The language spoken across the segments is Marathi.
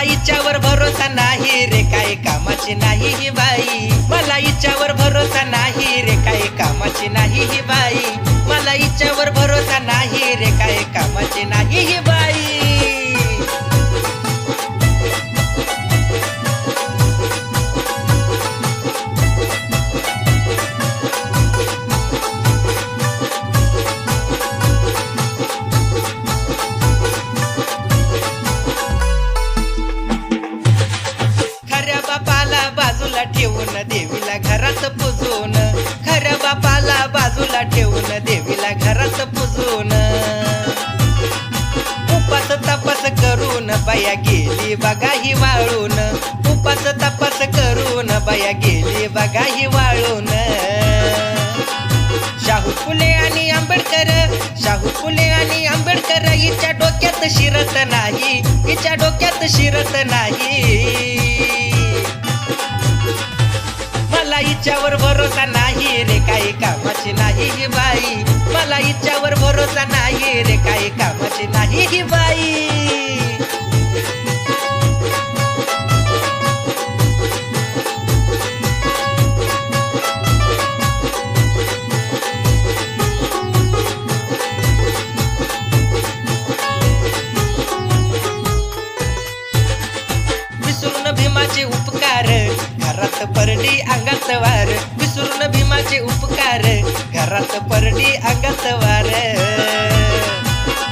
हिच्यावर भरोसा नाही रे, काही कामाची नाही ही बाई. मला हिच्यावर भरोसा नाही रे, काही कामाची नाही ही बाई. मला हिच्यावर भरोसा नाही रे, काही कामाची नाही ही बाई. ठेवून देवीला घरात पुजून, खऱ्या बापाला बाजूला ठेवून देवीला घरात पुजून, उपास तपास करून बाया गेली बघा ही वाळून. उपास तपास करून बाया गेली बघा ही वाळून. शाहू फुले आणि आंबेडकर, शाहू फुले आणि आंबेडकर हिच्या डोक्यात शिरत नाही, हिच्या डोक्यात शिरत नाही. मला हिच्यावर भरोसा नाही रे, काही कामाची नाही ही बाई. मला हिच्यावर भरोसा नाही रे, काही कामाची नाही ही बाई. विसरून भीमाचे उपकार घरात परडी अंगात वार. विसरून भीमाचे उपकार घरात परडी अंगात वार.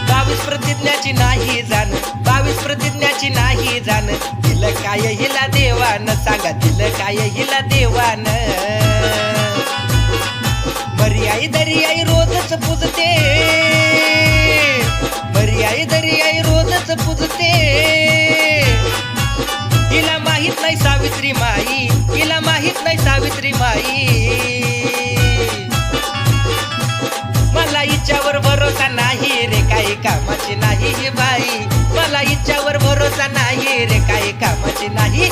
22 प्रतिज्ञाची नाही जाण, 22 प्रतिज्ञाची नाही जाण. दिलं काय हिला देवान, सांगा दिलं काय हिला देवान. मरी आई दरी आई रोजच पूजते, मरी आई दरी आई रोजच पूजते. हिला माहित नाही सावित्री माई, हिला माहित नाही सावित्री माई. मला हिच्यावर भरोसा नाही रे, काही कामाची नाही ही बाई. मला हिच्यावर भरोसा नाही रे, काही कामाची नाही